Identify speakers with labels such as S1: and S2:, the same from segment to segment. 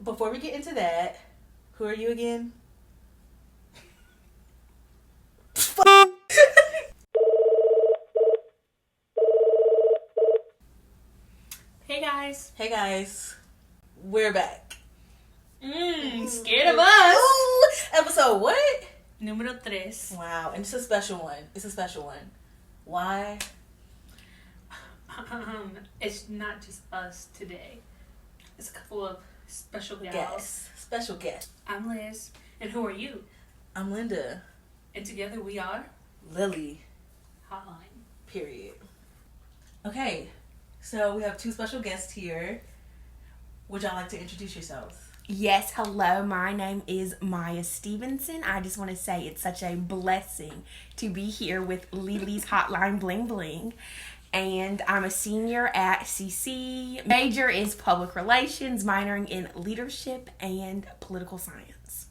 S1: Before we get into that, who are you again?
S2: Hey guys.
S1: Hey guys, we're back.
S2: Scared of us.
S1: Ooh, episode what?
S2: Número 3.
S1: Wow, and it's a special one. Why?
S2: It's not just us today. It's a couple of special gals.
S1: Guest. Special guest.
S2: I'm Liz. And who are you?
S1: I'm Linda.
S2: And together we are
S1: Lily.
S2: Hotline.
S1: Period. Okay, so we have two special guests here. Would y'all like to introduce yourselves?
S3: Yes, hello. My name is Maya Stevenson. I just want to say it's such a blessing to be here with Lily's Hotline Bling Bling. And I'm a senior at CC. Major is public relations, minoring in leadership and political science.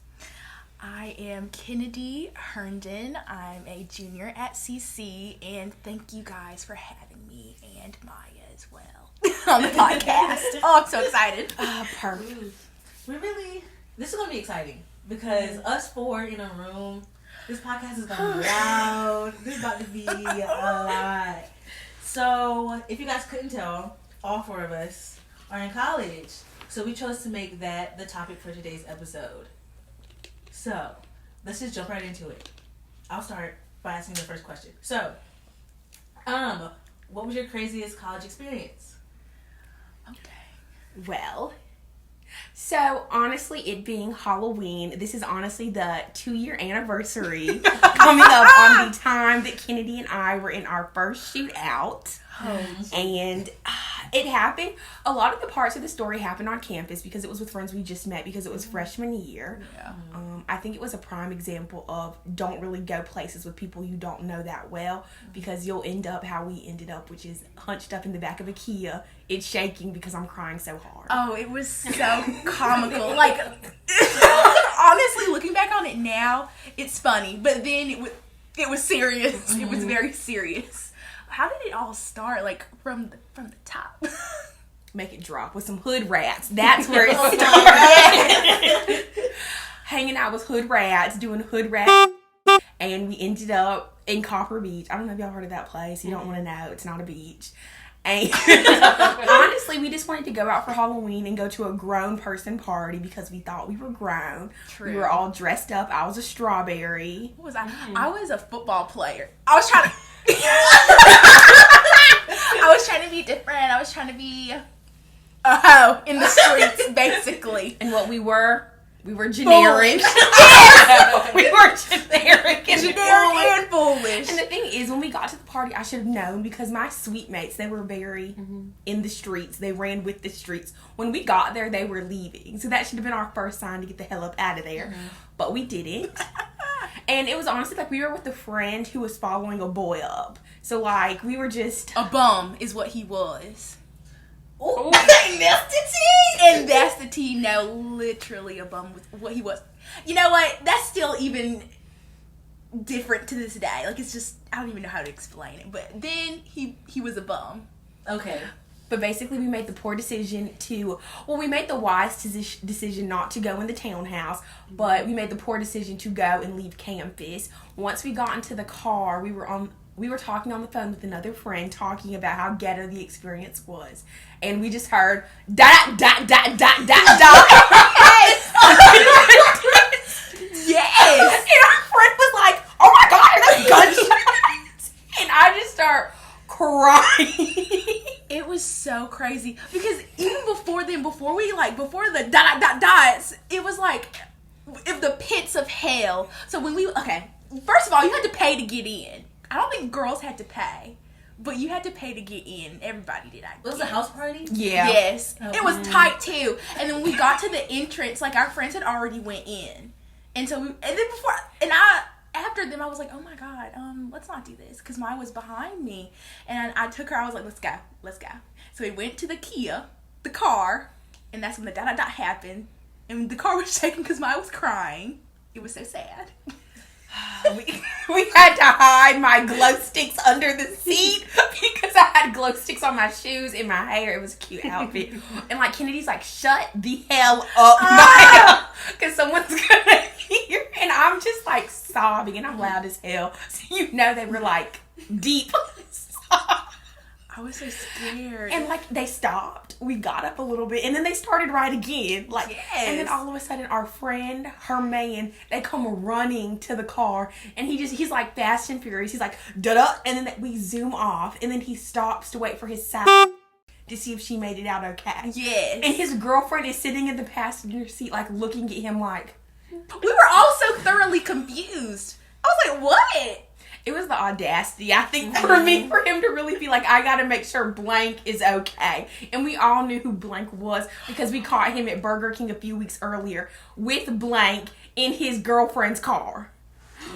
S4: I am Kennedy Herndon. I'm a junior at CC, and thank you guys for having me and Maya as well on the podcast. Oh, I'm so excited.
S3: Perfect.
S1: This is going to be exciting because us four in a room, this podcast is going to be loud. This is about to be a lot. So, if you guys couldn't tell, all four of us are in college. So, we chose to make that the topic for today's episode. So, let's just jump right into it. I'll start by asking the first question. So, what was your craziest college experience?
S3: Okay. Well, so honestly, it being Halloween, this is honestly the 2-year anniversary coming up on the time that Kennedy and I were in our first shootout. And it happened. A lot of the parts of the story happened on campus because it was with friends we just met because it was freshman year.
S4: Yeah.
S3: I think it was a prime example of don't really go places with people you don't know that well because you'll end up how we ended up, which is hunched up in the back of a Kia. It's shaking because I'm crying so hard.
S4: Oh, it was so comical. Like, honestly, looking back on it now, it's funny. But then it was serious. It was very serious. How did it all start? Like, from the top?
S3: Make it drop with some hood rats. That's where it started. Hanging out with hood rats, doing hood rat, and we ended up in Copper Beach. I don't know if y'all heard of that place. You don't want to know. It's not a beach. And honestly, we just wanted to go out for Halloween and go to a grown person party because we thought we were grown.
S4: True.
S3: We were all dressed up. I was a strawberry.
S4: What was I? I was a football player. I was trying to... I was trying to be different. I was trying to be a hoe in the streets, basically.
S3: And what we were generic. We were generic
S4: and foolish.
S3: And the thing is, when we got to the party, I should have known because my sweet mates, they were very in the streets. They ran with the streets. When we got there, they were leaving. So that should have been our first sign to get the hell up out of there. But we didn't. And it was honestly like we were with a friend who was following a boy up. So like we were just...
S4: A bum is what he was.
S3: Ooh. That's the tea!
S4: And that's the tea. No, literally a bum with what he was. You know what? That's still even different to this day. Like, it's just, I don't even know how to explain it. But then he was a bum.
S1: Okay.
S3: But basically, we made the poor decision we made the wise decision not to go in the townhouse, but we made the poor decision to go and leave campus. Once we got into the car, we were talking on the phone with another friend talking about how ghetto the experience was. And we just heard, dot, dot, dot, dot, dot, dot. Yes! And our friend was like, oh my God, are those gunshots? And I just start crying.
S4: It was so crazy because even before then, before the dot dot dots, it was like if the pits of hell. So when first of all, you had to pay to get in. I don't think girls had to pay, but you had to pay to get in. Everybody did.
S1: It was a house party?
S3: Yeah.
S4: Yes. It was tight too. And then when we got to the entrance, like our friends had already went in, and so after them, I was like, oh my God, let's not do this. Because Maya was behind me. And I took her, I was like, let's go. So we went to the Kia, the car, and that's when the dot happened. And the car was shaking because Maya was crying. It was so sad.
S3: we had to hide my glow sticks under the seat because I had glow sticks on my shoes and my hair. It was a cute outfit. And like Kennedy's like, shut the hell up, because someone's gonna hear. And I'm just like sobbing, and I'm loud as hell. So you know they were like deep.
S4: I was so scared.
S3: And like they stopped. We got up a little bit, and then they started right again. Like,
S4: Yes.
S3: and then all of a sudden, our friend, her man, they come running to the car, and he's like Fast and Furious. He's like da da, and then we zoom off, and then he stops to wait for his side to see if she made it out okay.
S4: Yes.
S3: And his girlfriend is sitting in the passenger seat, like looking at him like.
S4: We were all so thoroughly confused. I was like, what?
S3: It was the audacity, I think, for him to really be like, I gotta make sure blank is okay. And we all knew who blank was because we caught him at Burger King a few weeks earlier with blank in his girlfriend's car.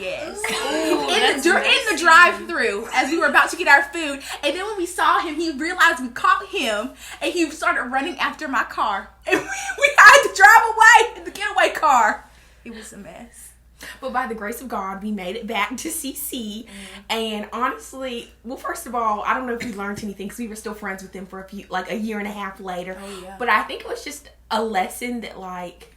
S4: Yes.
S2: that's
S4: in
S2: nice.
S4: the drive-thru as we were about to get our food, and then when we saw him, he realized we caught him, and he started running after my car, and we had to drive away in the getaway car. It was a mess.
S3: But by the grace of God, we made it back to CC. And honestly, well, first of all, I don't know if we learned anything because we were still friends with them for a year and a half later.
S4: Oh, yeah.
S3: But I think it was just a lesson that, like,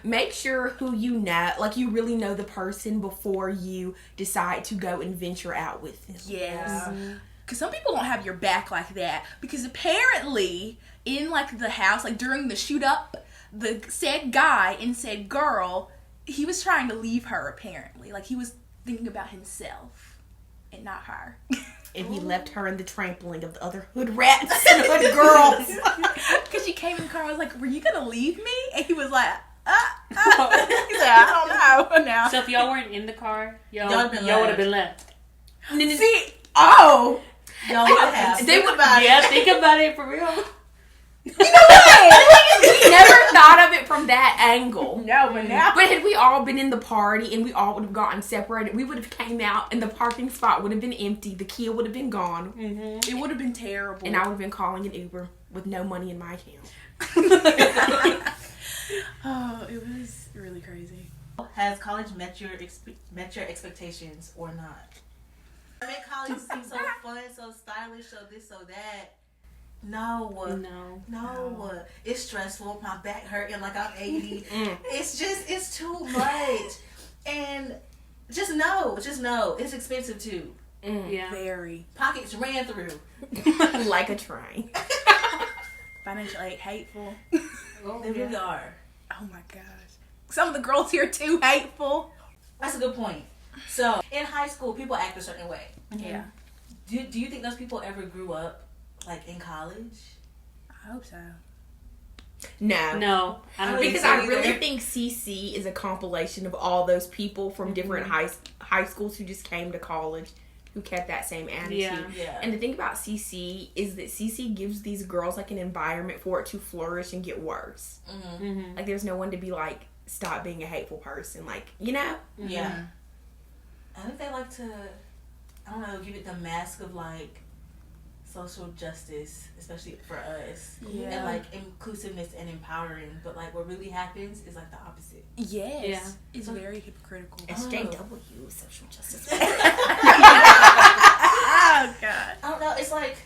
S3: make sure who you know, like, you really know the person before you decide to go and venture out with them.
S4: Yes. Because some people don't have your back like that. Because apparently, in, like, the house, like, during the shoot-up, the said guy and said girl, he was trying to leave her, apparently. Like, he was thinking about himself and not her.
S3: And he left her in the trampling of the other hood rats and hood girls.
S4: Because she came in the car, I was like, were you going to leave me? And he was like, He said, I don't know now.
S2: So if y'all weren't in the car, y'all
S1: Y'all been
S2: would have
S1: left.
S2: been left.
S3: See, oh,
S1: Y'all would have.
S3: They would-
S1: about
S2: Yeah,
S1: it.
S2: think about it for real.
S3: we never thought of it from that angle.
S4: No, but now.
S3: But had we all been in the party and we all would have gotten separated, we would have came out and the parking spot would have been empty. The key would have been gone.
S4: It would have been terrible.
S3: And I would have been calling an Uber with no money in my account.
S4: Oh, it was really crazy.
S1: Has college met your expectations or not? I made college seem so fun, so stylish, so this, so that. No. It's stressful. My back hurting like I'm 80. It's too much. And just know. It's expensive too.
S2: Yeah.
S4: Very.
S1: Pockets ran through.
S3: Like a train.
S4: Financial aid, hateful.
S2: Oh,
S1: They really are.
S4: Oh my gosh. Some of the girls here too hateful.
S1: That's a good point. So, in high school, people act a certain way.
S4: Yeah.
S1: Do you think those people ever grew up, like, in college?
S4: I hope so.
S3: No.
S2: No, I don't think
S3: Because
S2: so
S3: I
S2: either.
S3: really think CC is a compilation of all those people from different high schools who just came to college who kept that same attitude.
S1: Yeah.
S3: And the thing about CC is that CC gives these girls like an environment for it to flourish and get worse.
S2: Mm-hmm.
S3: Like there's no one to be like, stop being a hateful person. Like, you know?
S1: Yeah. I think they like to, I don't know, give it the mask of like social justice, especially for us.
S4: Yeah.
S1: And like inclusiveness and empowering. But like what really happens is like the opposite.
S4: Yes.
S2: Yeah.
S4: It's very hypocritical.
S3: SJW, social justice.
S4: Oh god.
S1: I don't know. It's like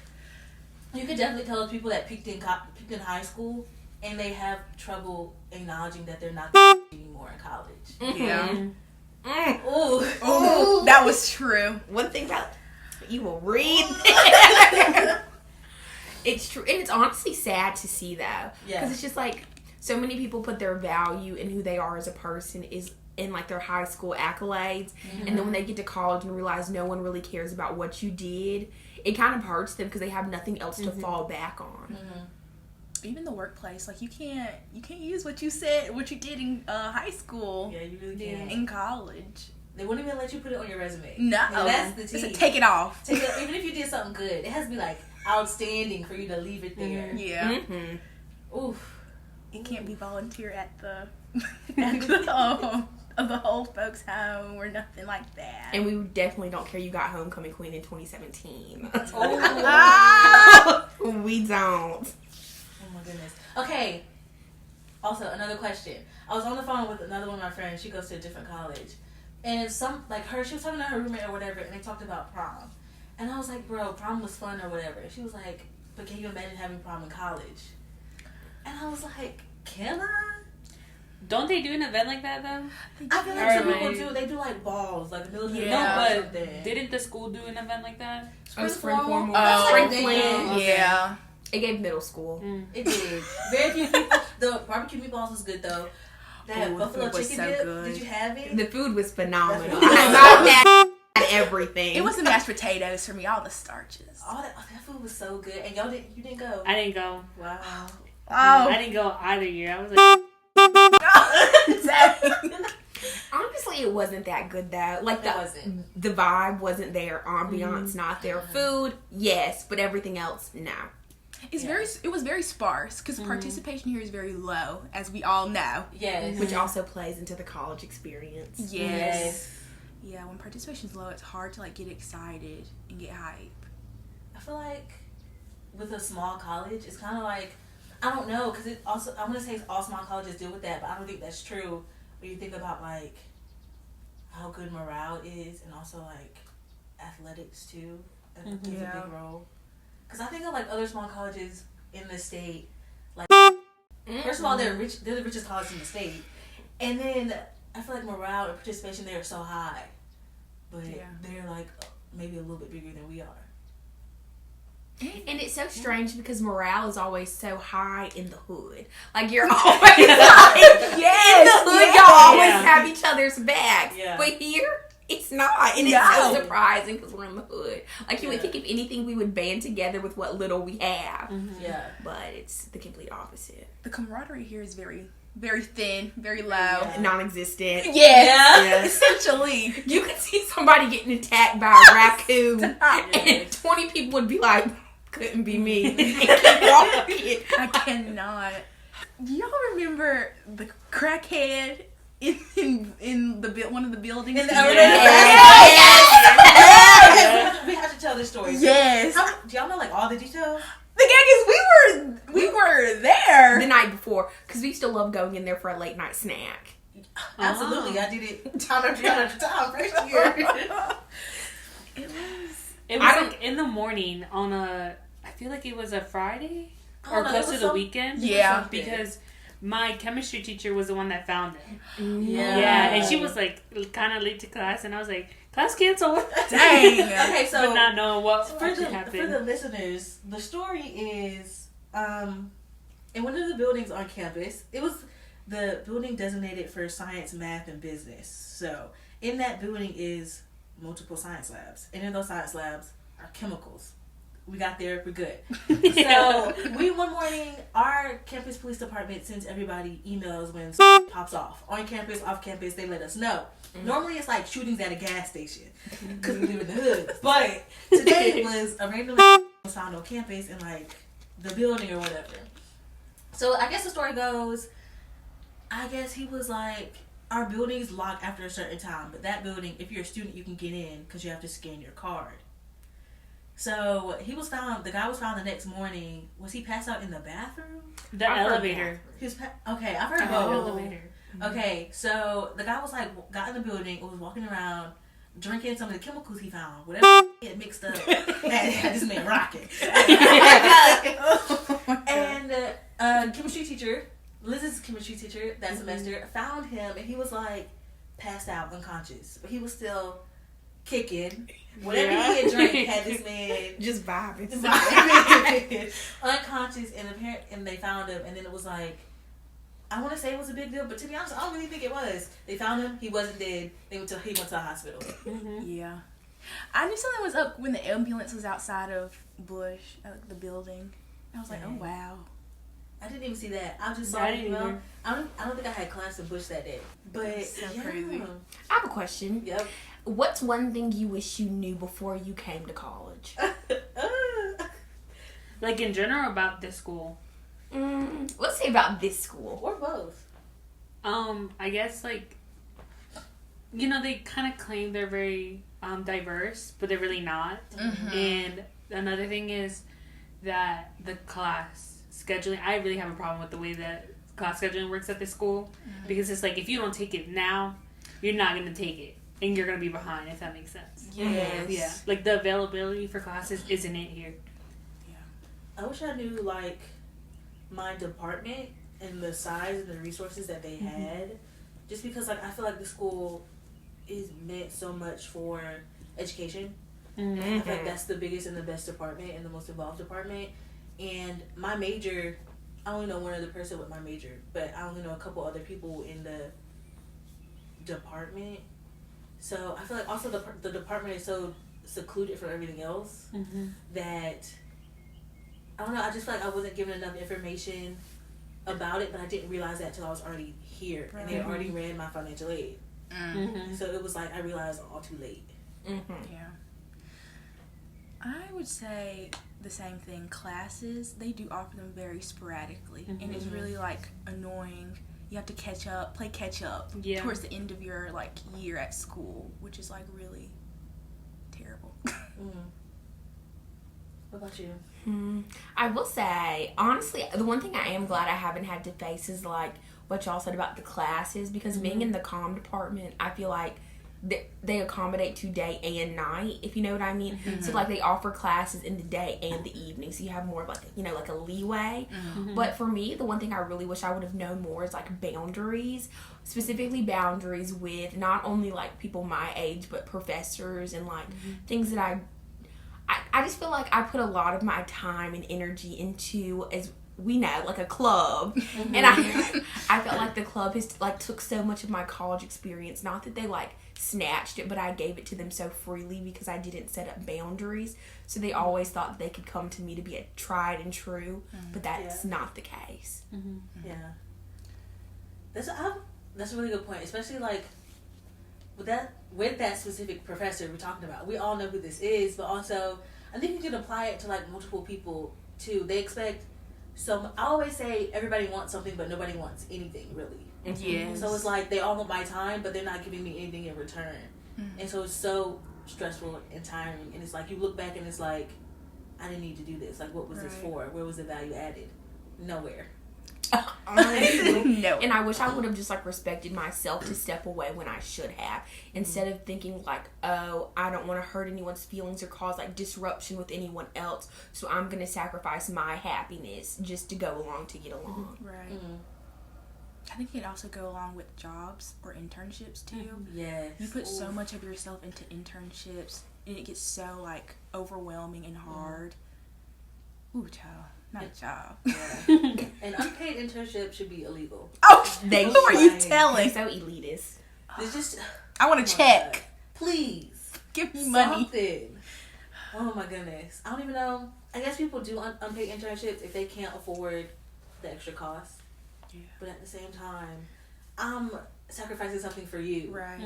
S1: you could definitely tell those people that peaked in high school and they have trouble acknowledging that they're not anymore in college.
S4: Yeah.
S1: Ooh.
S4: Oh, that was true.
S3: One thing about you will read. It's true, and it's honestly sad to see though,
S1: Yeah.
S3: because it's just like so many people put their value in who they are as a person is in like their high school accolades, and then when they get to college and realize no one really cares about what you did, it kind of hurts them because they have nothing else to fall back on.
S4: Even the workplace, like you can't use what you did in high school.
S1: Yeah, you really can.
S4: In college.
S1: They wouldn't even let you put it on your resume.
S4: No.
S1: And that's the
S4: It's a
S1: tea.
S4: take it off.
S1: Even if you did something good, it has to be like outstanding for you to leave it there.
S4: Yeah.
S1: Oof.
S4: It can't be volunteer at the of the old folks' home or nothing like that.
S3: And we definitely don't care you got homecoming queen in 2017.
S1: Oh.
S3: We don't.
S1: Oh my goodness. Okay. Also, another question. I was on the phone with another one of my friends. She goes to a different college. And she was talking to her roommate or whatever, and they talked about prom. And I was like, bro, prom was fun or whatever. And she was like, but can you imagine having prom in college? And I was like, can I?
S2: Don't they do an event like that though?
S1: I feel like some people do. They do like balls, like the military.
S2: No, but didn't the school do an event like that?
S1: Spring formal.
S3: Spring
S1: fling.
S4: Yeah.
S3: It gave middle school.
S1: It did. Very few people. The barbecue meatballs was good though. That buffalo chicken
S3: so
S1: dip.
S3: good.
S1: Did you have it?
S3: The food was phenomenal.
S1: The food was
S3: I had everything.
S4: It was the mashed potatoes for me, all the starches.
S1: That food was so good. And you didn't go.
S2: I didn't go.
S1: Wow.
S2: I didn't go either year. I was like,
S3: honestly, it wasn't that good though. Like the vibe wasn't there, ambiance not there. Food, yes, but everything else, no.
S4: It was very sparse because participation here is very low, as we all know.
S1: Yes.
S3: Which also plays into the college experience.
S4: Yes. Yeah, when participation is low, it's hard to like get excited and get hype.
S1: I feel like with a small college, it's kind of like, I don't know, because it also, I want to say all small colleges deal with that, but I don't think that's true when you think about like how good morale is and also like athletics too. I think plays a big role. Because I think of like other small colleges in the state, like first of all they're the richest college in the state, and then I feel like morale and participation there is so high, but they're like maybe a little bit bigger than we are.
S3: And it's so strange because morale is always so high in the hood. Like, you're always like, in the hood, y'all always have each other's backs.
S1: Yeah.
S3: But here, it's not. And it's so surprising because we're in the hood. Like, you would think if anything, we would band together with what little we have.
S1: Mm-hmm. Yeah.
S3: But it's the complete opposite.
S4: The camaraderie here is very, very thin, very low.
S1: Yeah.
S3: Non-existent.
S4: Yes. Essentially.
S3: You could see somebody getting attacked by a raccoon. And 20 people would be like, couldn't be me. And keep walking.
S4: I cannot. Do y'all remember the crackhead in the one of the buildings?
S1: In the we have to tell this story.
S4: Yes.
S1: Do y'all know like all the details?
S4: The gag is we were there
S3: the night before because we used to love going in there for a late night snack.
S1: Absolutely, I did it time after time after time first year.
S2: It was like in the morning on I feel like it was a Friday or close to the weekend.
S4: Yeah.
S2: Because my chemistry teacher was the one that found it.
S1: Yeah.
S2: Yeah, and she was like kind of late to class, and I was like, class canceled.
S4: Dang.
S1: Okay, so
S2: but not knowing what
S1: for
S2: happened.
S1: the listeners, the story is in one of the buildings on campus. It was the building designated for science, math, and business. So in that building is multiple science labs, and in those science labs are chemicals. We got there, we're good. So one morning, our campus police department sends everybody emails when pops off. On campus, off campus, they let us know. Normally it's like shootings at a gas station because we live in the hood. But today it was a random was found on campus in like the building or whatever. So I guess the story goes, I guess he was like, our building's locked after a certain time, but that building, if you're a student, you can get in because you have to scan your card. So the guy was found the next morning. Was he passed out in the bathroom?
S2: The elevator.
S1: He was okay, I've heard
S2: both. Elevator.
S1: Okay, so the guy was like, got in the building, was walking around, drinking some of the chemicals he found. Whatever he had mixed up, had this man rocking. And chemistry teacher, Liz's chemistry teacher that semester, found him, and he was like passed out, unconscious, but he was still kicking. Whatever he had drank had this man
S3: just vibing.
S1: Unconscious, and they found him, and then it was like, I want to say it was a big deal, but to be honest, I don't really think it was. They found him, he wasn't dead. He went to the hospital.
S4: Yeah, I knew something was up when the ambulance was outside of Bush, the building. I was like, oh wow.
S1: I didn't even see that. I just saw
S2: I
S1: it.
S2: didn't either.
S1: I don't think I had class in Bush that day. But
S4: so crazy.
S3: I have a question.
S1: Yep.
S3: What's one thing you wish you knew before you came to college?
S2: Like in general about this school?
S3: Let's say about this school.
S1: Or both.
S2: I guess like, you know, they kind of claim they're very diverse, but they're really not.
S4: Mm-hmm.
S2: And another thing is that the class scheduling, I really have a problem with the way that class scheduling works at this school, because it's like if you don't take it now, you're not going to take it and you're gonna be behind, if that makes sense.
S4: Yes.
S2: Yeah, like the availability for classes isn't it here.
S1: I wish I knew like my department and the size and the resources that they had, just because like I feel like the school is meant so much for education. And I feel like that's the biggest and the best department and the most involved department. And my major, I only know one other person with my major, but I only know a couple other people in the department. So I feel like also the department is so secluded from everything else that I don't know. I just feel like I wasn't given enough information about it, but I didn't realize that until I was already here and they already ran my financial aid. So it was like I realized all too late.
S4: Yeah. I would say the same thing. Classes, they do offer them very sporadically, and it's really like annoying. You have to play catch up towards the end of your like year at school, which is like really terrible.
S1: What about you?
S3: I will say, honestly, the one thing I am glad I haven't had to face is like what y'all said about the classes, because being in the comm department, I feel like they accommodate to day and night, if you know what I mean. So like they offer classes in the day and the evening, so you have more of like, you know, like a leeway. But for me, the one thing I really wish I would have known more is like boundaries, specifically boundaries with not only like people my age but professors and like things that I just feel like I put a lot of my time and energy into, as we know, like a club. And I felt like the club has like took so much of my college experience. Not that they like snatched it, but I gave it to them so freely because I didn't set up boundaries. So they always thought they could come to me to be a tried and true, but that's not the case.
S1: Yeah. That's a really good point, especially like with that specific professor we're talking about. We all know who this is, but also I think you can apply it to like multiple people too. They expect I always say everybody wants something, but nobody wants anything really.
S4: Yes.
S1: So it's like they all want my time, but they're not giving me anything in return. And so it's so stressful and tiring. And it's like you look back and it's like, I didn't need to do this. Like, what was this for? Where was the value added? Nowhere.
S3: Honestly,
S4: no.
S3: And I wish I would have just like respected myself to step away when I should have, instead of thinking like, oh, I don't want to hurt anyone's feelings or cause like disruption with anyone else, so I'm gonna sacrifice my happiness just to go along to get along.
S4: Right. I think it could also go along with jobs or internships too.
S1: Yes.
S4: You put so much of yourself into internships, and it gets so like overwhelming and hard. Ooh, child. Not a job.
S1: Yeah. An unpaid internship should be illegal.
S4: Oh,
S3: They
S4: who are you
S3: They're
S4: telling?
S3: so elitist.
S1: It's just,
S4: I want to check.
S1: God. Please.
S4: Give me money.
S1: Something. Oh my goodness. I don't even know. I guess people do unpaid internships if they can't afford the extra cost.
S4: Yeah.
S1: But at the same time, I'm sacrificing something for you.
S4: Right.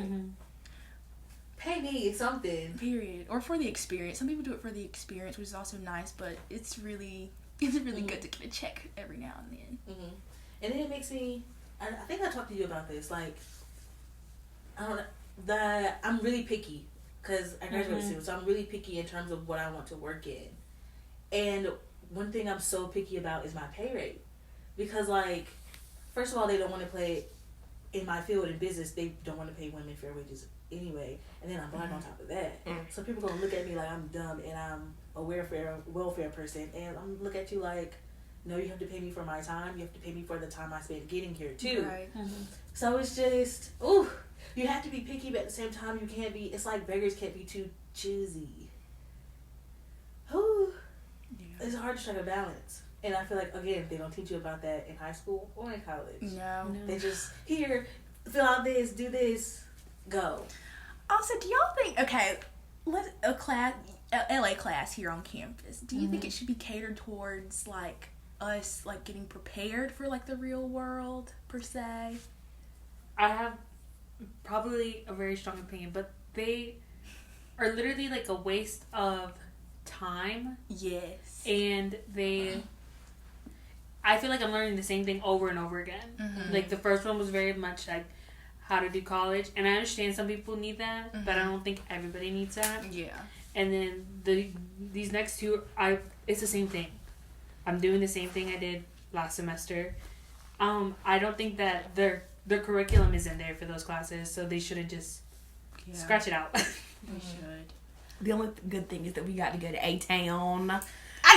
S1: Pay me something.
S4: Period. Or for the experience. Some people do it for the experience, which is also nice, but it's really good to get a check every now and then.
S1: And then it makes me, I think I talked to you about this, like, I don't know, I'm really picky, because I graduated soon, so I'm really picky in terms of what I want to work in. And one thing I'm so picky about is my pay rate. Because, like, first of all, they don't want to play, in my field in business, they don't want to pay women fair wages anyway. And then I'm black on top of that. So people are going to look at me like I'm dumb and I'm a welfare person. And I'm going to look at you like, no, you have to pay me for my time. You have to pay me for the time I spent getting here, too.
S4: Right.
S1: So it's just, ooh, you have to be picky, but at the same time, you can't be, it's like beggars can't be too choosy. Ooh. Yeah. It's hard to strike a balance. And I feel like, again, they don't teach you about that in high school or in college.
S4: No.
S1: They just, here, fill out this, do this, go.
S4: Also, do y'all think, okay, a LA class here on campus, do you think it should be catered towards, like, us, like, getting prepared for, like, the real world, per se?
S2: I have probably a very strong opinion, but they are literally like a waste of time.
S4: Yes.
S2: And I feel like I'm learning the same thing over and over again. Like the first one was very much like how to do college, and I understand some people need that, but I don't think everybody needs that.
S4: Yeah. And
S2: then these next two, it's the same thing. I'm doing the same thing I did last semester. I don't think that their curriculum is in there for those classes, so they shouldn't just Scratch it out.
S4: We should.
S3: The only good thing is that we got to go to A-Town. I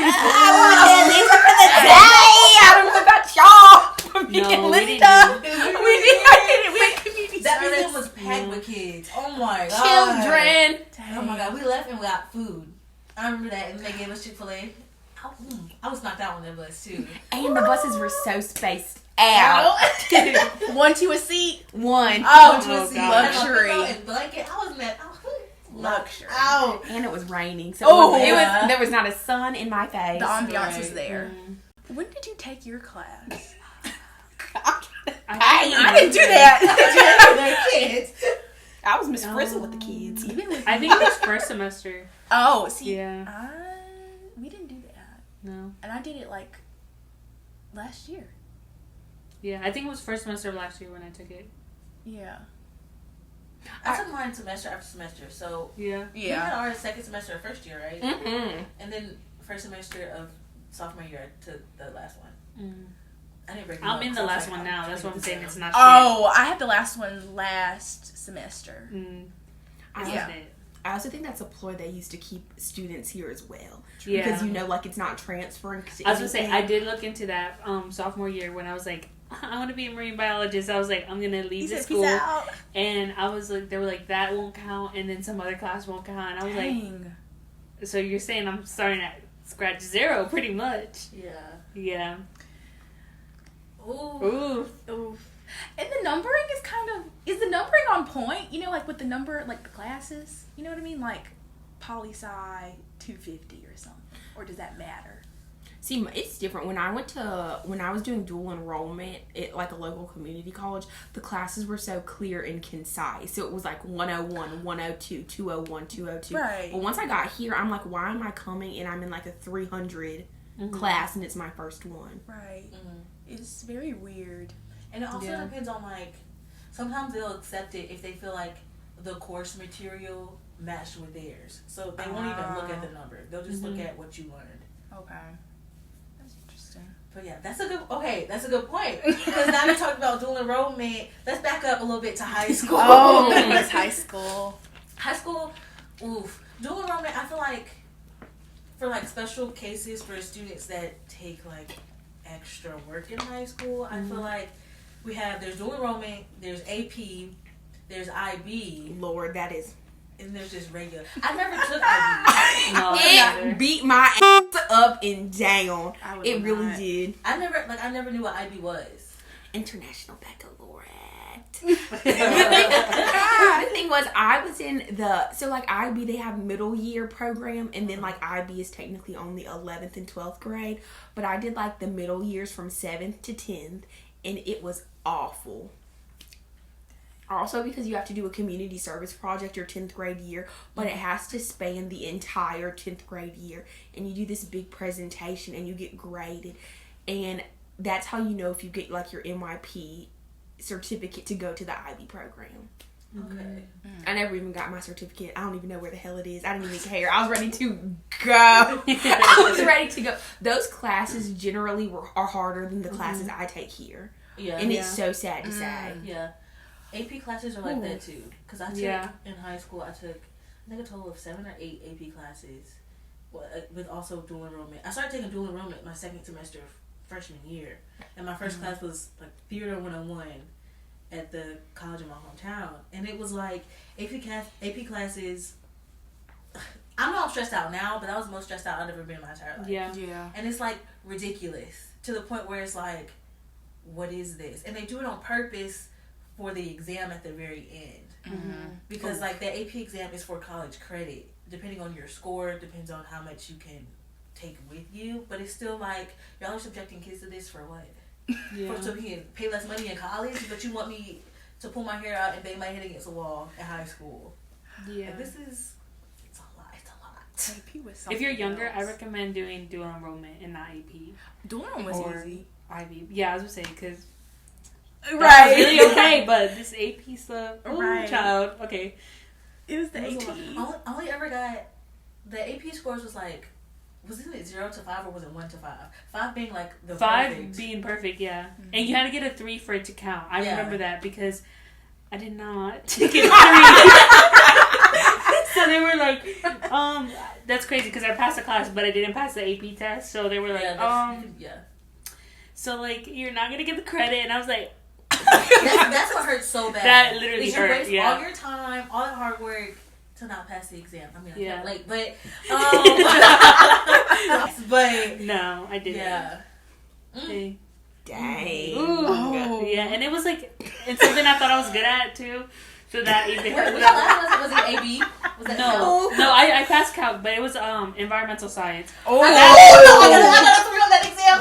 S3: don't know about y'all. Me and
S2: No, we
S3: Linda.
S2: didn't.
S3: We did. We had community
S1: That
S3: service.
S1: museum was packed with kids. Oh my god.
S3: Children.
S1: Oh my god. We left and we got food. I remember that, and they gave us Chick-fil-A. I was knocked out on that bus too.
S3: And the buses were so spaced out.
S4: One to a seat.
S3: One.
S4: Oh,
S2: Oh,
S1: See,
S2: God.
S4: luxury.
S1: and blanket. I was mad.
S4: Luxury.
S1: Out.
S3: And it was raining, so
S4: Oh,
S3: it was,
S1: yeah.
S3: there was not a sun in my face.
S4: The ambiance was
S1: Right.
S4: there. When did you take your class?
S3: I
S4: didn't do that.
S1: The kids.
S3: I was Miss Frizzle with the kids.
S4: Even with
S2: I think it was first semester.
S4: Oh, see,
S2: Yeah.
S4: we didn't do that,
S2: No.
S4: and I did it like last year.
S2: Yeah, I think it was first semester of last year when I took it.
S4: Yeah.
S1: I took mine semester after semester, so
S2: Yeah.
S1: we had our second semester of first year, right?
S3: Mm-hmm.
S1: And then first semester of sophomore year to the last one.
S2: Mm.
S1: I didn't break them
S2: I'm
S1: up,
S2: in
S1: so
S2: the
S1: I was
S2: last
S1: like,
S2: one now.
S1: I'm
S2: That's
S1: trying
S2: what I'm
S1: to
S2: saying.
S1: get
S2: It's
S1: them.
S2: not
S4: Oh, I had the last one last semester.
S2: Mm.
S3: I,
S4: Yeah.
S3: I also think that's a ploy they used to keep students here as well.
S2: Yeah.
S3: Because you know, like it's not transferring.
S2: I was gonna say I did look into that sophomore year when I was like, I want to be a marine biologist. I was like, I'm gonna leave
S4: You
S2: the
S4: said
S2: school,
S4: peace out.
S2: and I was like, they were like that won't count, and then some other class won't count. And I was
S4: Dang.
S2: like, so you're saying I'm starting at scratch zero, pretty much?
S1: Yeah.
S2: Yeah.
S1: Ooh.
S2: Ooh.
S4: And the numbering is the numbering on point? You know, like with the number, like the classes. You know what I mean? Like poli-sci 250 or something. Or does that matter?
S3: See, it's different. When I was doing dual enrollment at like a local community college, the classes were so clear and concise. So it was like 101, 102, 201, 202.
S4: Right.
S3: But once I got here, I'm like, why am I coming and I'm in like a 300 class and it's my first one?
S4: Right.
S1: Mhm.
S4: It's very weird.
S1: And it also
S2: Yeah.
S1: depends on like, sometimes they'll accept it if they feel like the course material matched with theirs. So they won't even look at the number. They'll just look at what you learned.
S4: Okay. That's interesting.
S1: But yeah, that's a good point. Because now you talked about dual enrollment. Let's back up a little bit to high school.
S4: Oh, it's high school.
S1: High school, oof. Dual enrollment, I feel like for like special cases for students that take like extra work in high school, I feel like there's dual enrollment, there's AP, there's IB,
S3: Lord, that is.
S1: and there's just regular. I never took IB.
S2: No,
S3: It
S2: neither.
S3: beat my ass up and down.
S4: I would
S3: It really
S4: not.
S3: did.
S1: I never knew what IB was.
S3: International Baccalaureate. The thing was, I was in so like IB, they have middle year program, and then like IB is technically only 11th and 12th grade, but I did like the middle years from 7th to 10th, and it was awful. Also, because you have to do a community service project your 10th grade year, but it has to span the entire 10th grade year, and you do this big presentation and you get graded, and that's how you know if you get like your MYP certificate to go to the IB program.
S1: Okay.
S3: I never even got my certificate. I don't even know where the hell it is. I didn't even care. I was ready to go. I was ready to go. Those classes generally are harder than the classes I take here.
S1: Yeah.
S3: And it's so sad to say.
S1: Yeah. AP classes are like that too. Because I took, in high school, I took, I think a total of 7 or 8 AP classes with also dual enrollment. I started taking dual enrollment my second semester of freshman year. And my first class was like Theater 101 at the college in my hometown. And it was like AP classes. I know I'm stressed out now, but I was the most stressed out I've ever been in my entire life.
S2: Yeah.
S4: Yeah.
S1: And it's like ridiculous to the point where it's like, what is this? And they do it on purpose for the exam at the very end. Because like the AP exam is for college credit. Depending on your score, depends on how much you can take with you. But it's still like, y'all are subjecting kids to this for what?
S2: Yeah.
S1: So we can pay less money in college, but you want me to pull my hair out and bang my head against a wall in high school.
S2: Yeah.
S1: Like, it's a lot. It's a lot.
S4: AP was
S2: If you're
S4: something
S2: younger,
S4: else.
S2: I recommend doing dual enrollment and not AP.
S4: Dual enrollment
S2: Or
S4: was easy.
S2: IB. Yeah, I was gonna say because
S4: Right.
S2: that was really okay, but this AP stuff, oh
S4: Right.
S2: child, okay.
S4: It was the
S1: It was a
S4: AP.
S1: lot. I only ever got the AP scores was like, wasn't it 0 to 5 or was it 1 to 5? 5 being like the
S2: 5
S1: perfect.
S2: being perfect, yeah. And you had to get a 3 for it to count. I
S1: Yeah.
S2: remember that because I did not take it 3. So they were like, that's crazy because I passed the class, but I didn't pass the AP test. So they were like, so like you're not gonna get the credit, and I was like,
S1: that's what hurts so bad.
S2: That literally
S1: you
S2: hurt.
S1: waste all your time, all that hard work to not pass the exam. I mean, I kept late, but but
S2: no, I didn't.
S1: Yeah.
S3: Dang.
S2: Ooh. Oh. Yeah, and it was like it's something I thought I was good at too. So that even
S1: was it AB? Was that
S2: no, I passed calc, but it was environmental science.
S1: Oh, I got to read on that exam.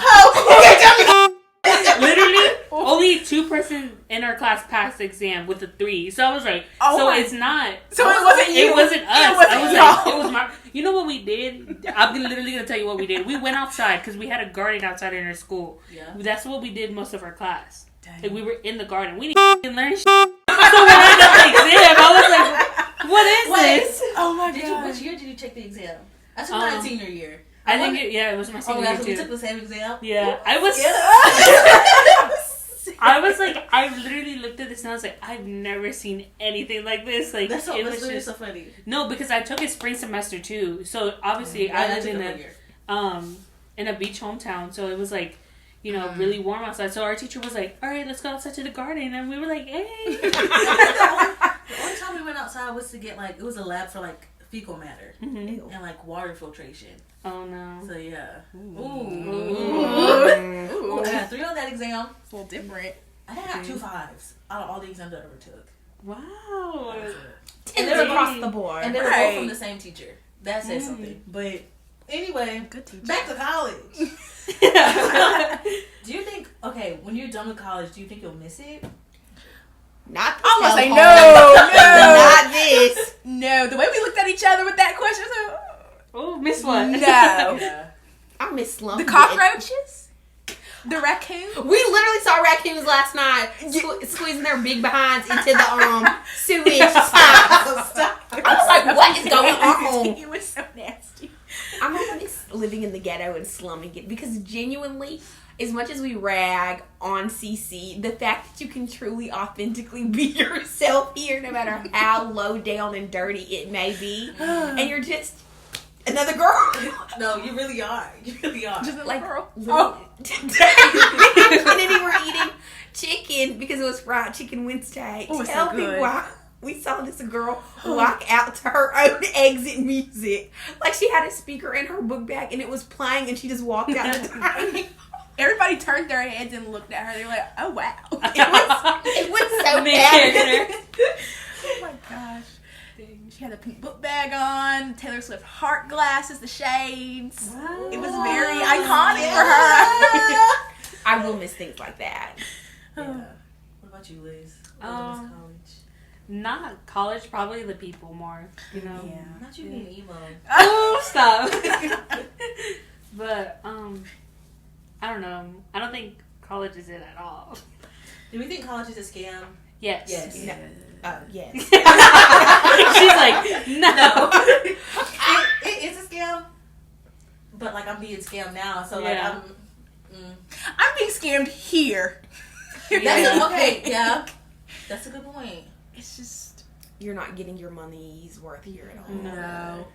S2: Literally, only 2 person in our class passed the exam with a 3. So I was like, it's not.
S4: So it wasn't you.
S2: It wasn't us.
S4: I was
S2: like, it was my. You know what we did? I'm literally gonna tell you what we did. We went outside because we had a garden outside in our school. Yeah, that's what we did most of our class. Like, we were in the garden. We didn't learn shit. So when I got the exam, I was like, "What is this?"
S4: Oh my god!
S1: Which year did you take the exam? I took my senior year.
S2: I think it was my senior year too.
S1: We took the same exam.
S2: Yeah, I was like, I literally looked at this and I was like, I've never seen anything like this. Like,
S1: that's so funny.
S2: No, because I took it spring semester too. So obviously I lived in a beach hometown, so it was like, you know, really warm outside. So our teacher was like, all right, let's go outside to the garden. And we were like, hey.
S1: The only time we went outside was to get it was a lab for fecal matter and water filtration.
S2: Oh no.
S1: So yeah. Ooh. I got 3 on that exam.
S4: It's a little different.
S1: I got 2 5s out of all the exams I ever took.
S2: Wow.
S3: And they're across the board.
S1: And they were both from the same teacher. That said something. But anyway,
S4: good teacher.
S1: Back to college. Do you think, when you're done with college, do you think you'll miss it?
S3: Not this.
S4: I'm gonna say no,
S3: not this.
S4: No, the way we looked at each other with that question.
S2: Oh, miss what?
S4: No.
S3: I miss slumping.
S4: The cockroaches? The raccoon?
S3: We literally saw raccoons last night squeezing their big behinds into the sewage pipes. I was like, what is going on?
S4: It was so nasty.
S3: I'm already living in the ghetto and slumming it because genuinely, as much as we rag on CC, the fact that you can truly, authentically be yourself here, no matter how low down and dirty it may be, and you're just another girl.
S1: No, you really are. You really are.
S4: Just like girl.
S3: Kennedy were eating chicken because it was fried chicken Wednesday.
S4: Oh,
S3: Tell me why we saw this girl walk out to her own exit music. Like she had a speaker in her book bag and it was playing and she just walked out the time.
S4: Everybody turned their heads and looked at her. They were like, oh, wow.
S3: It was so bad.
S4: Oh, my gosh. She had a pink book bag on, Taylor Swift heart glasses, the shades. Wow. It was very iconic for her.
S3: I will miss things like that.
S1: Yeah. What about you, Liz? College?
S2: Not college, probably the people more, you know?
S1: Yeah. Not you being emo.
S2: Oh, stop. But, I don't know. I don't think college is it at all.
S1: Do we think college is a scam?
S2: Yes.
S1: Yes.
S3: Yes.
S2: She's like, no.
S1: It is a scam, but I'm being scammed now. So I'm
S4: being scammed here.
S1: That's okay. Yeah, that's a good point.
S4: It's just
S3: you're not getting your money's worth here at all.
S4: No.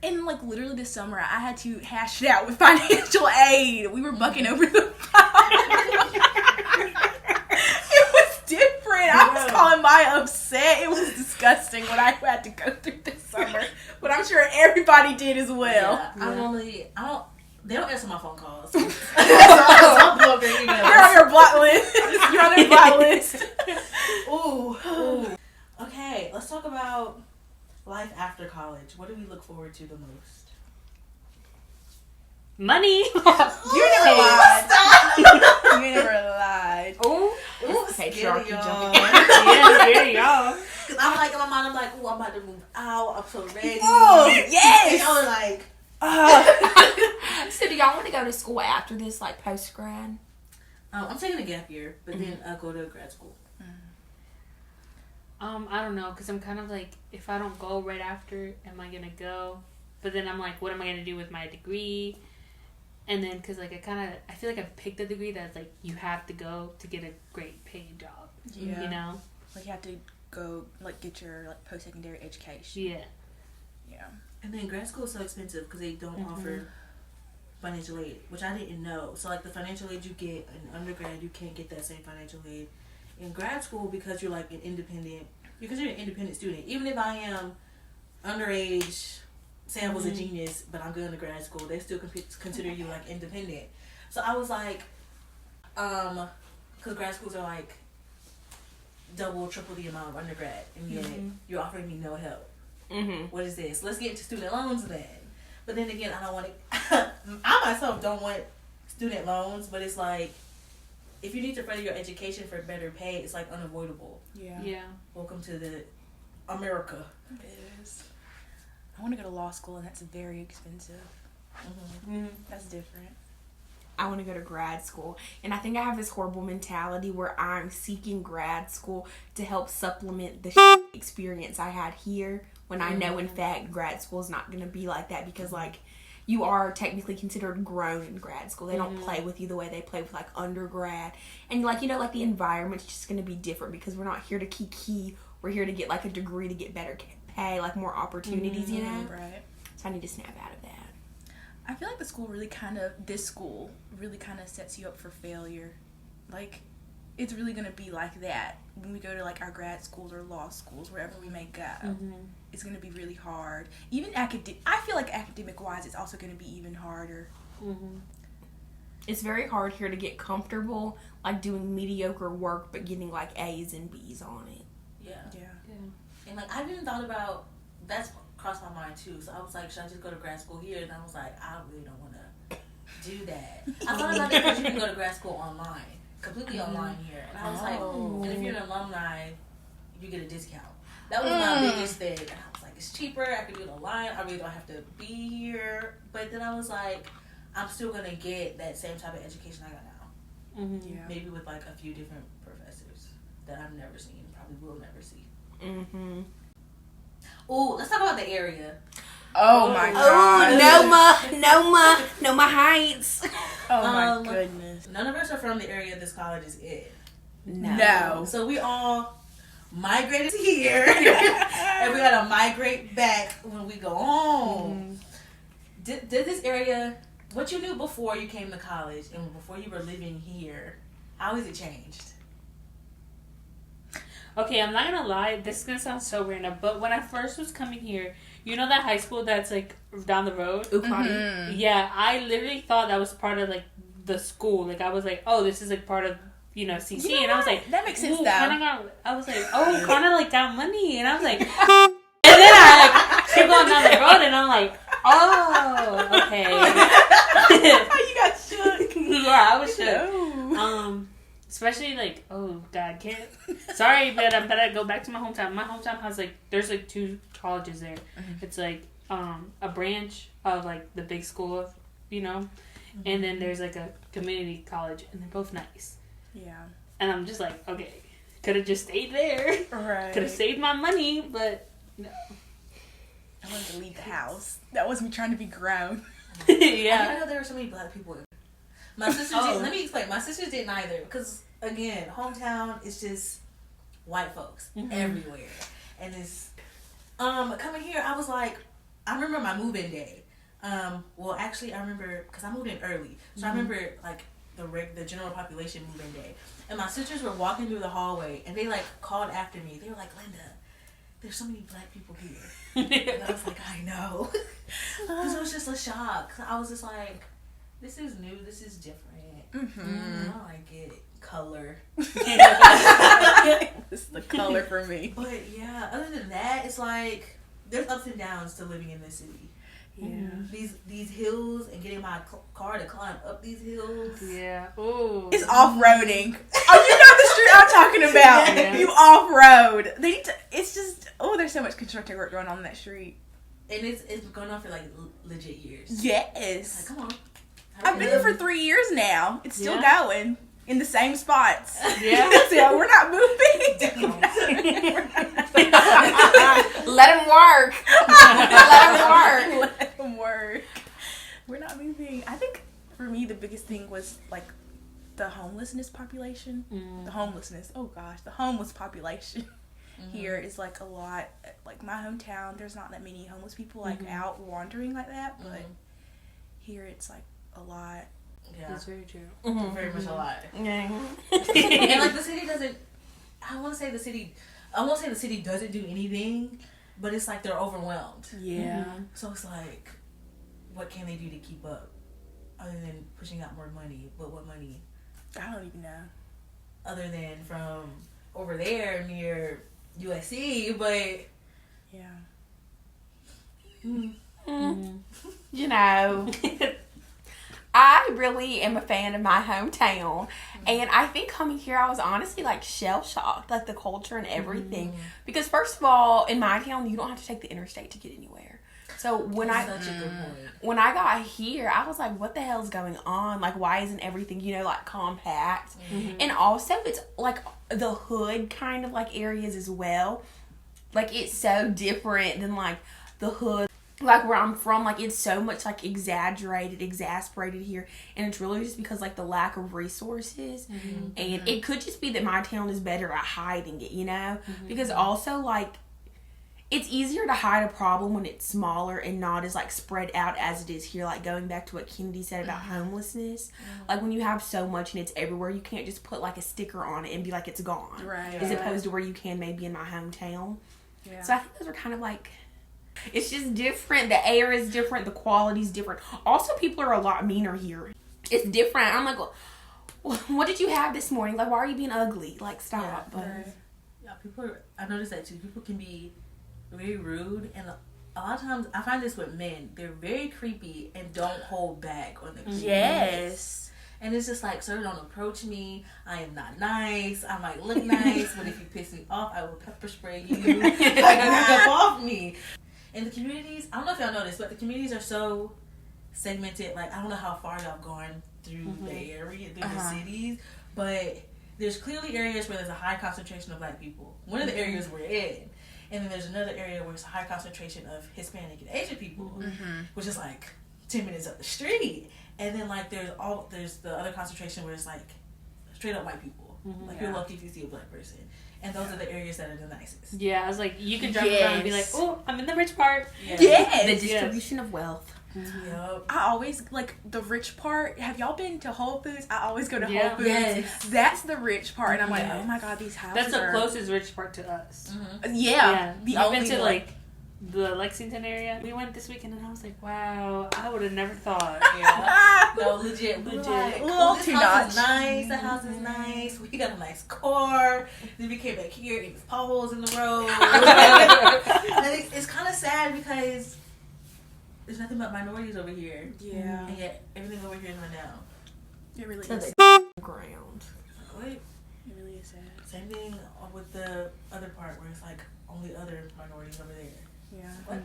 S4: And literally this summer, I had to hash it out with financial aid. We were bucking over the phone. It was different. I was calling my upset. It was disgusting what I had to go through this summer. But I'm sure everybody did as well.
S1: Yeah. They don't answer my phone calls.
S4: You're on your block list. You're on their block list.
S1: Ooh. Okay, let's talk about life after college. What do we look forward to the most?
S2: Money.
S4: You never lied. You never lied.
S2: Ooh,
S3: patriarchy jumping.
S2: Yeah, y'all.
S1: Cause I'm in my mind. I'm like, ooh, I'm about to move out. I'm so ready.
S4: Oh, yes.
S1: And y'all are like,
S3: So do y'all want to go to school after this, post grad?
S1: I'm taking a gap year, but then I'll go to grad school.
S2: I don't know, because I'm kind of if I don't go right after, am I going to go? But then I'm like, what am I going to do with my degree? And then, because I feel like I've picked a degree that's you have to go to get a great paid job.
S4: Yeah.
S2: You know?
S4: You have to go get your post-secondary education.
S2: Yeah.
S4: Yeah.
S1: And then grad school is so expensive because they don't offer financial aid, which I didn't know. So the financial aid you get in undergrad, you can't get that same financial aid in grad school because you're an independent. Because you're an independent student. Even if I am underage, say I was a genius, but I'm going to grad school, they still consider you independent. So I was because grad schools are double, triple the amount of undergrad, and yet you're offering me no help. What is this? Let's get into student loans then. But then again, I don't want to. I myself don't want student loans, but it's if you need to further your education for better pay, it's unavoidable.
S2: Yeah.
S1: Welcome to the America.
S4: It is. I want to go to law school, and that's very expensive. That's different.
S3: I want to go to grad school, and I think I have this horrible mentality where I'm seeking grad school to help supplement the experience I had here, when I know in fact grad school is not going to be like that, because you are technically considered grown in grad school. They don't play with you the way they play with undergrad, and the environment's just going to be different because we're not here to key. We're here to get a degree to get better pay, more opportunities,
S4: Right.
S3: So I need to snap out of that.
S4: I feel like this school really kind of sets you up for failure. It's really going to be like that when we go to our grad schools or law schools, wherever we may go. It's going to be really hard. Even I feel like academic wise, it's also going to be even harder.
S3: It's very hard here to get comfortable doing mediocre work but getting A's and B's on it.
S1: Yeah.
S4: Yeah.
S1: And I've even thought about that's crossed my mind too. So I was should I just go to grad school here? And I was I really don't want to do that. I thought about it because you can go to grad school online, completely online here. And I was and if you're an alumni, you get a discount. That was my biggest thing. And I was it's cheaper. I can do it online. I really don't have to be here. But then I was I'm still gonna get that same type of education I got now.
S4: Yeah.
S1: Maybe with a few different professors that I've never seen, probably will never see. Oh, let's talk about the area.
S4: Oh my god.
S3: Noma Heights.
S4: Oh my goodness.
S1: None of us are from the area this college is in.
S3: No.
S1: So we all migrated here, and we gotta migrate back when we go home. Did this area, what you knew before you came to college and before you were living here, how has it changed?
S2: Okay, I'm not gonna lie, this is gonna sound so random, but when I first was coming here, that high school that's down the road? Yeah, I literally thought that was part of the school. I was oh, this is part of CC, and I was
S4: that makes sense though.
S2: I was oh, Connor got money, and I was and then I kept going down the road, and I'm oh, okay.
S4: You got shook.
S2: Yeah, I was shook. Especially oh god, can't. Sorry, but I better go back to my hometown. My hometown has there's 2 colleges there. It's a branch of the big school, and then there's a community college, and they're both nice.
S4: Yeah.
S2: And I'm just okay, could have just stayed there.
S4: Right.
S2: Could have saved my money, but no.
S4: I wanted to leave the house. That was me trying to be grown.
S1: I
S2: Yeah.
S1: didn't know there were so many black people. My sisters didn't. Let me explain. My sisters didn't either. Because, again, hometown is just white folks everywhere. And it's... coming here, I was I remember my move-in day. Well, actually, I remember... Because I moved in early. So I remember, the general population move-in day. And my sisters were walking through the hallway. And they, called after me. They were Linda, there's so many black people here. And I was I know. Because it was just a shock. I was just this is new, this is different. I like it. Color.
S4: This is the color for me.
S1: But yeah, other than that, it's there's ups and downs to living in this city.
S4: Yeah.
S1: These hills and getting my car to climb up these hills.
S2: Yeah. Ooh.
S4: It's off-roading. Oh, you know the street I'm talking about.
S2: Yeah.
S4: You off-road. It's just, there's so much construction work going on in that street.
S1: And it's going on for legit years.
S4: Yes.
S1: Come on.
S4: I've been here for 3 years now. It's still going in the same spots.
S2: Yeah.
S4: So we're not moving.
S3: Let him work.
S4: Let them work. We're not moving. I think for me the biggest thing was the homelessness population. The homeless population. here is like a lot. Like my hometown, there's not that many homeless people like out wandering like that, but here it's like a lot.
S1: Yeah,
S2: That's very true.
S1: Very much a lot.
S3: Yeah.
S1: And like the city doesn't. I won't say the city doesn't do anything, but it's like they're overwhelmed.
S4: Yeah.
S1: So it's like, what can they do to keep up, other than pushing out more money? But what money?
S4: I don't even know.
S1: Other than from over there near USC, but
S4: Yeah.
S3: You know, I really am a fan of my hometown, and I think coming here I was honestly like shell shocked, like the culture and everything. Because first of all, in my town you don't have to take the interstate to get anywhere. So when
S1: such a good point.
S3: when I got here, I was like, what the hell's going on? Like, why isn't everything, like, compact? And also, it's, like, the hood kind of, like, areas as well. Like, it's so different than, like, the hood. Like, where I'm from, like, it's so much, like, exasperated here. And it's really just because, like, the lack of resources. And it could just be that my town is better at hiding it, Because also, like, it's easier to hide a problem when it's smaller and not as, like, spread out as it is here. Like, going back to what Kennedy said about homelessness. Like, when you have so much and it's everywhere, you can't just put, like, a sticker on it and be like, it's gone.
S4: Right.
S3: As opposed to where you can maybe in my hometown.
S4: Yeah.
S3: So I think those are kind of, like... It's just different. The air is different. The quality's different. Also, people are a lot meaner here. It's different. I'm like, well, what did you have this morning? Like, why are you being ugly? Like, stop.
S1: Yeah, people are... I noticed that, too. People can be... very rude, and a lot of times I find this with men. They're very creepy and don't hold back on the creepiness.
S4: Yes.
S1: And it's just like, sir, don't approach me. I am not nice. I might look nice, but if you piss me off, I will pepper spray you. Like, get off me. And the communities, I don't know if y'all know this, but the communities are so segmented. Like, I don't know how far y'all have gone through the area, through the cities, but there's clearly areas where there's a high concentration of black people. One of the areas we're in. And then there's another area where it's a high concentration of Hispanic and Asian people, which is like 10 minutes up the street. And then like there's the other concentration where it's like straight up white people. Like you're lucky if you see a black person. And those are the areas that are the nicest.
S2: Yeah, I was like, you can drive around and be like, oh, I'm in the rich part.
S4: Yes.
S3: The distribution of wealth.
S1: Yep.
S4: I always, like, the rich part. Have y'all been to Whole Foods? I always go to Whole Foods.
S1: Yes.
S4: That's the rich part. And I'm like, oh my God, these houses
S2: That's the
S4: are...
S2: closest rich part to us.
S4: Yeah. The
S2: I've
S4: only
S2: been to,
S4: one.
S2: like, the Lexington area. We went this weekend and I was like, wow, I would have never thought.
S1: Yeah. No, legit.
S2: Legit.
S1: Like,
S4: Little
S1: this
S4: too
S1: house is
S4: notch.
S1: nice. The house is nice. We got a nice car. Then we came back here. It was potholes in the road. And it's kind of sad because there's nothing but minorities over here.
S4: Yeah.
S1: And yet everything over here is run down.
S4: It really
S3: To
S4: is.
S3: the ground.
S1: What?
S4: It really is sad.
S1: Same thing with the other part where it's like only other minorities over there.
S4: Yeah.
S1: What?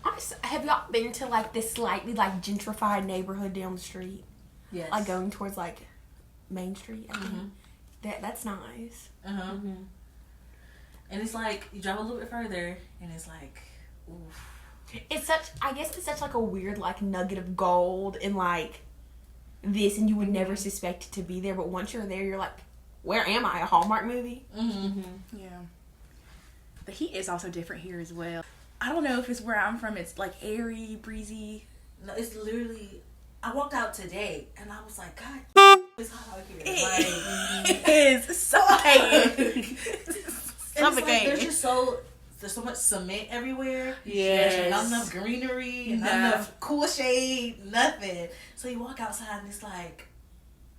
S3: Honestly, have y'all been to, like, this slightly, like, gentrified neighborhood down the street?
S1: Yes.
S3: Like, going towards, like, Main Street, I think. That's nice.
S1: And it's like, you drive a little bit further, and it's like, oof.
S3: I guess it's such, like, a weird, like, nugget of gold and, like, this, and you would never suspect it to be there, but once you're there, you're like, where am I? A Hallmark movie?
S4: Yeah. The heat is also different here as well. I don't know if it's where I'm from. It's like airy, breezy.
S1: No, it's literally, I walked out today, and I was like, God, it's hot out here.
S4: It is suffocating.
S1: And it's like, there's so much cement everywhere.
S2: Yes.
S1: There's not enough greenery, not enough cool shade, nothing. So you walk outside and it's like,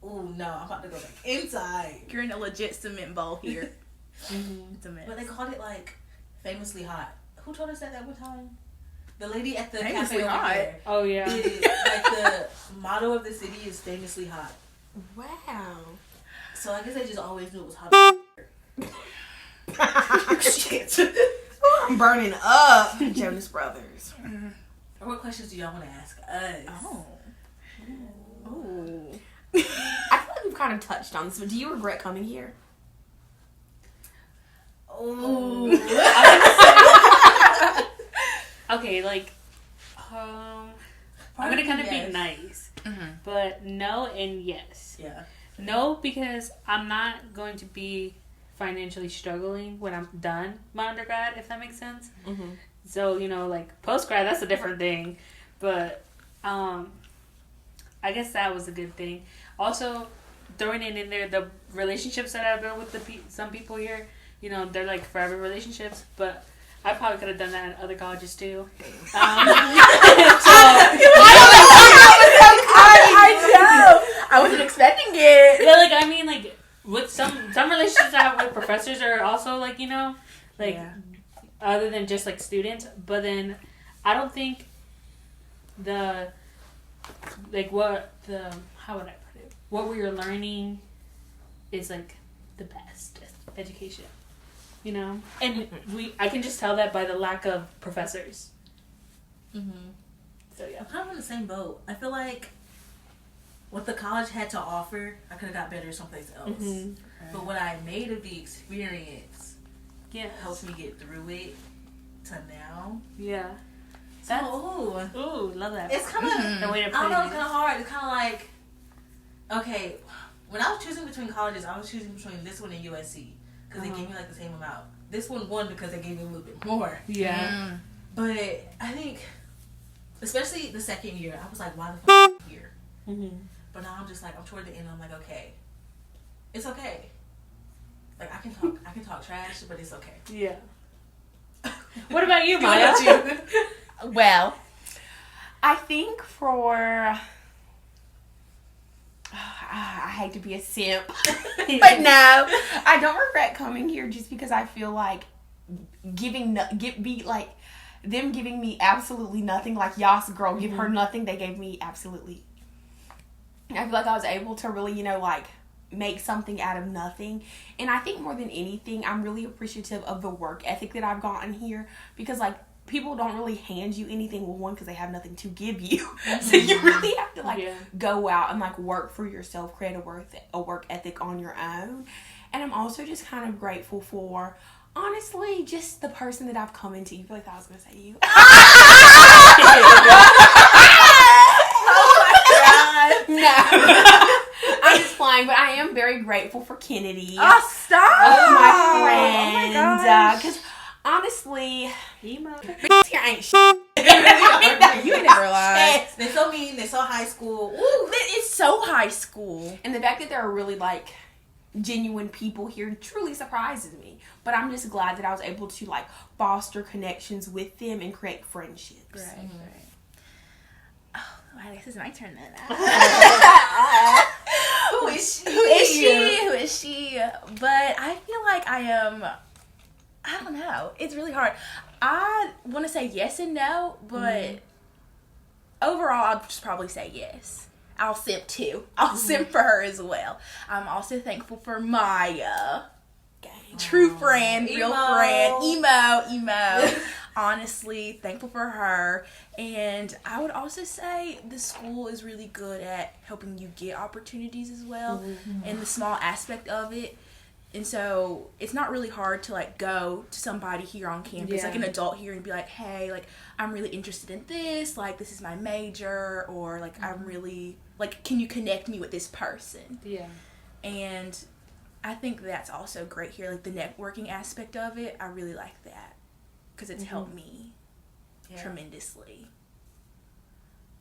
S1: oh no, I'm about to go back inside.
S4: You're in a legit cement bowl here. It's a mess.
S1: But they called it like famously hot. Who told us that one time? The lady at the
S4: Famously
S1: cafe over
S4: hot.
S1: there.
S2: Oh, yeah.
S1: Like the motto of the city is famously hot.
S3: Wow.
S1: So I guess they just always knew it was hot. Shit.
S3: I'm burning up. Jonas Brothers.
S1: What questions do y'all want to ask us?
S4: Oh.
S3: I feel like we've kind of touched on this, but do you regret coming here?
S1: Oh.
S2: Okay, like, I'm gonna kind of be nice, but no and yes.
S1: Yeah.
S2: No, because I'm not going to be financially struggling when I'm done my undergrad, if that makes sense.
S3: Mm-hmm.
S2: So, you know, like, post-grad, that's a different thing. But, I guess that was a good thing. Also, throwing it in there, the relationships that I've been with some people here, you know, they're, like, forever relationships. But I probably could have done that in other colleges, too.
S4: I know. I wasn't expecting it.
S2: Yeah, like, I mean, like, with some relationships I have with professors are also, like, you know, like, other than just, like, students. But then I don't think how would I put it? What we are learning is, like, the best education, you know? And I can just tell that by the lack of professors.
S1: Mm-hmm.
S2: So, yeah.
S1: I'm kind of in the same boat. I feel like what the college had to offer, I could have got better someplace else.
S2: Mm-hmm.
S1: But what I made of the experience helped me get through it to now.
S2: Yeah.
S1: So,
S2: Ooh, love that.
S1: it's kind of, I don't know, it's kind of hard. It's kind of like, okay, when I was choosing between colleges, I was choosing between this one and USC. Because they gave me, like, the same amount. This one won because they gave me a little bit more.
S2: Yeah.
S1: But I think, especially the second year, I was like, why the fuck am I here?
S2: Mm-hmm.
S1: But now I'm just like, I'm toward the end, I'm like, okay. It's okay. Like, I can talk trash, but it's okay.
S2: Yeah. What about you, Maya?
S3: Well, I think for... I hate to be a simp, but no, I don't regret coming here just because I feel like them giving me absolutely nothing. Like, Yas girl, give her nothing. They gave me absolutely. I feel like I was able to really, you know, like, make something out of nothing. And I think more than anything, I'm really appreciative of the work ethic that I've gotten here, because, like, people don't really hand you anything, well, one, because they have nothing to give you. So you really have to, like, go out and, like, work for yourself, create a work ethic on your own. And I'm also just kind of grateful for, honestly, just the person that I've come into. You feel like I was going to say you. No. I'm just playing, but I am very grateful for Kennedy.
S4: Oh, stop!
S3: My friend. Because honestly,
S2: Emo.
S3: here ain't shit.
S4: You never lie.
S1: They're so mean. They're so high school.
S4: Ooh, it's so high school.
S3: And the fact that there are really, like, genuine people here truly surprises me. But I'm just glad that I was able to, like, foster connections with them and create friendships.
S4: Right. Oh, I guess it's my turn then.
S1: Who is she?
S4: Who is she? But I feel like I don't know. It's really hard. I want to say yes and no, but overall, I'll just probably say yes. I'll simp too. I'll simp for her as well. I'm also thankful for Maya. True friend, real friend. Emo. Honestly, thankful for her. And I would also say the school is really good at helping you get opportunities as well, and the small aspect of it. And so it's not really hard to, like, go to somebody here on campus, like an adult here, and be like, hey, like, I'm really interested in this, like, this is my major, or, like, I'm really, like, can you connect me with this person?
S2: Yeah.
S4: And I think that's also great here, like, the networking aspect of it, I really like that, because it's helped me tremendously.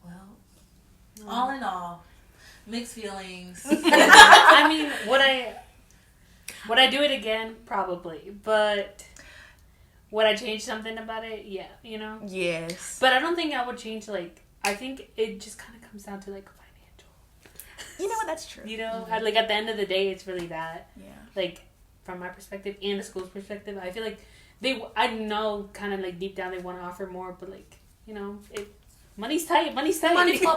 S1: Well, all in all, mixed feelings.
S2: I mean, would I do it again? Probably. But would I change something about it? Yeah, you know?
S4: Yes.
S2: But I don't think I would change, like, I think it just kind of comes down to, like, financial.
S4: You know what? That's true.
S2: You know? Like, at the end of the day, it's really that.
S4: Yeah.
S2: Like, from my perspective and the school's perspective, I feel like I know kind of, like, deep down they want to offer more, but, like, you know, money's tight.
S3: Money for boy.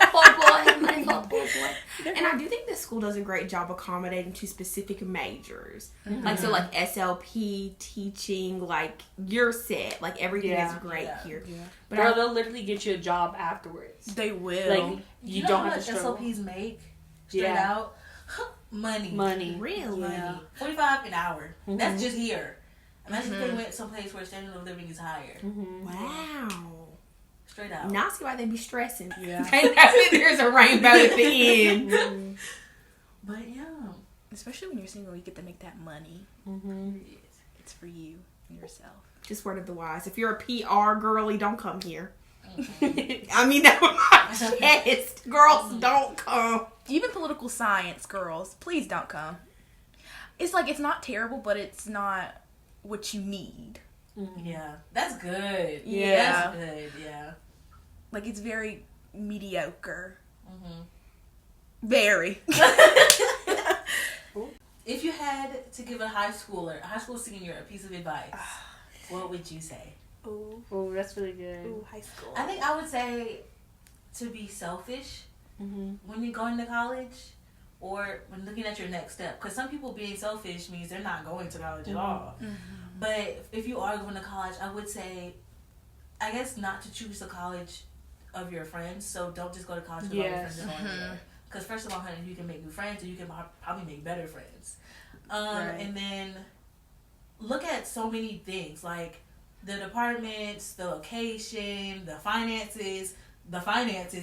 S3: And I do think this school does a great job accommodating to specific majors. Like, so, like, SLP, teaching, like, you're set. Like, everything is great here.
S2: Yeah.
S3: But
S2: Girl, they'll literally get you a job afterwards.
S4: They will.
S2: Like, you don't have to
S1: how
S2: struggle.
S1: much SLPs make straight out? Money.
S3: Really?
S1: Yeah. $45 an hour. That's just here. Imagine if they went someplace where standard of living is higher.
S3: Wow.
S1: Straight out.
S3: Now I see why they be stressing.
S4: Yeah.
S3: There's a rainbow at the end.
S1: But yeah.
S4: Especially when you're single, you get to make that money.
S2: Mm-hmm.
S4: It's for you and yourself.
S3: Just word of the wise. If you're a PR girly, don't come here. I mean, that was my chest. Girls, don't come.
S4: Even political science girls, please don't come. It's like, it's not terrible, but it's not what you need.
S1: Yeah, that's good.
S4: Yeah.
S1: That's good, yeah.
S4: Like, it's very mediocre.
S1: Mm-hmm.
S4: Very.
S1: If you had to give a high school senior a piece of advice, what would you say?
S4: Ooh.
S2: Oh, that's really good.
S4: Ooh, high school.
S1: I think I would say to be selfish when you're going to college or when looking at your next step. Because some people being selfish means they're not going to college at all.
S4: Mm-hmm.
S1: But if you are going to college, I would say, I guess not to choose the college of your friends. So don't just go to college because all your friends are going there. Because first of all, honey, you can make new friends, or you can probably make better friends.
S4: Right.
S1: And then look at so many things, like the departments, the location, the finances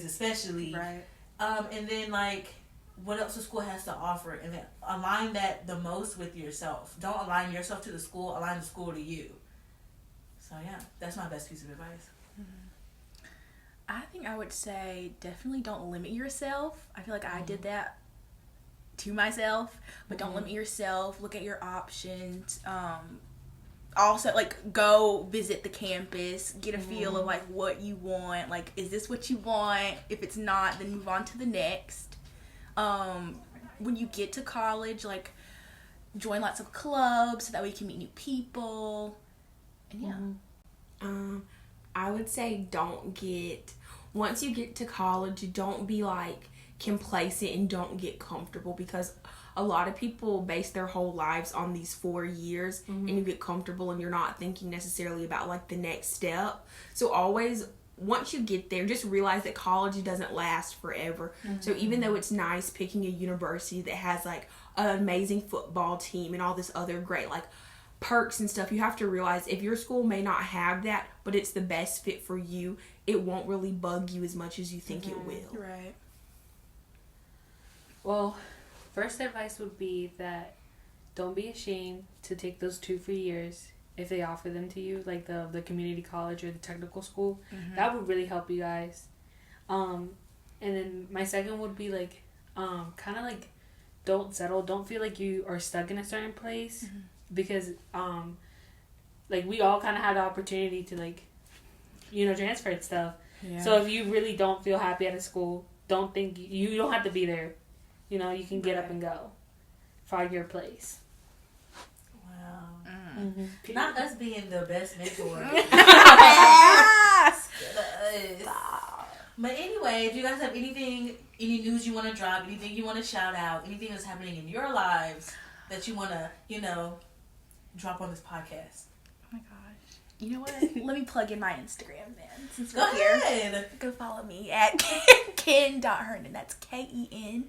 S1: especially.
S4: Right.
S1: And then like what else the school has to offer, and then align that the most with yourself. Don't align yourself to the school, align the school to you. So yeah, that's my best piece of advice.
S4: I think I would say definitely don't limit yourself. I feel like I did that to myself, but don't limit yourself. Look at your options. Also, like, go visit the campus, get a feel of like what you want. Like, is this what you want? If it's not, then move on to the next. When you get to college, like, join lots of clubs so that way you can meet new people. And yeah.
S3: I would say once you get to college, don't be like complacent and don't get comfortable, because a lot of people base their whole lives on these 4 years and you get comfortable and you're not thinking necessarily about like the next step. So always, once you get there, just realize that college doesn't last forever. So even though it's nice picking a university that has like an amazing football team and all this other great like perks and stuff, you have to realize if your school may not have that, but it's the best fit for you, it won't really bug you as much as you think it will.
S4: Right.
S2: Well, first advice would be that don't be ashamed to take those 2 free years if they offer them to you, like the community college or the technical school. That would really help you guys. And then my second would be like, kind of like, don't settle. Don't feel like you are stuck in a certain place, because like we all kind of had the opportunity to like, transfer and stuff. Yeah. So if you really don't feel happy at a school, don't think you don't have to be there. You can get up and go. Find your place.
S1: Wow. Not us being the best mentor. But anyway, if you guys have any news you want to drop, anything you want to shout out, anything that's happening in your lives that you want to, drop on this podcast.
S4: Oh my gosh. You know what? Let me plug in my Instagram then. Since
S1: Go
S4: we're
S1: ahead.
S4: Here. Go follow me at ken.herndon. That's KENN.ATRNDON.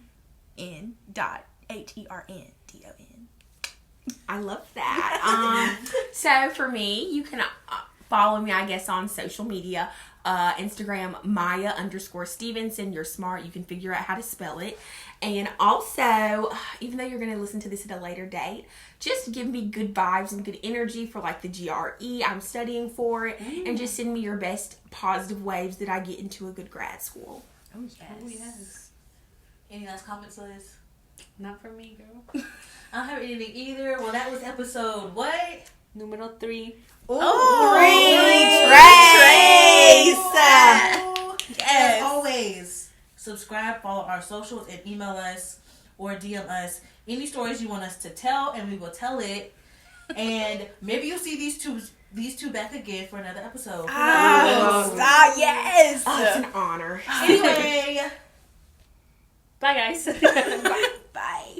S3: I love that. So for me, you can follow me, I guess, on social media. Instagram, Maya_Stevenson. You're smart. You can figure out how to spell it. And also, even though you're going to listen to this at a later date, just give me good vibes and good energy for like the GRE I'm studying for it. And just send me your best positive waves that I get into a good grad school.
S4: Oh, yes.
S1: Oh, yes. Any last comments, Liz?
S2: Not for me, girl.
S1: I don't have anything either. Well, that was episode what?
S2: Numero 3.
S1: Yes. As always, subscribe, follow our socials, and email us or DM us any stories you want us to tell, and we will tell it. And maybe you'll see these two back again for another episode.
S4: Yes.
S3: It's an honor.
S1: Anyway.
S2: Bye, guys.
S4: Bye.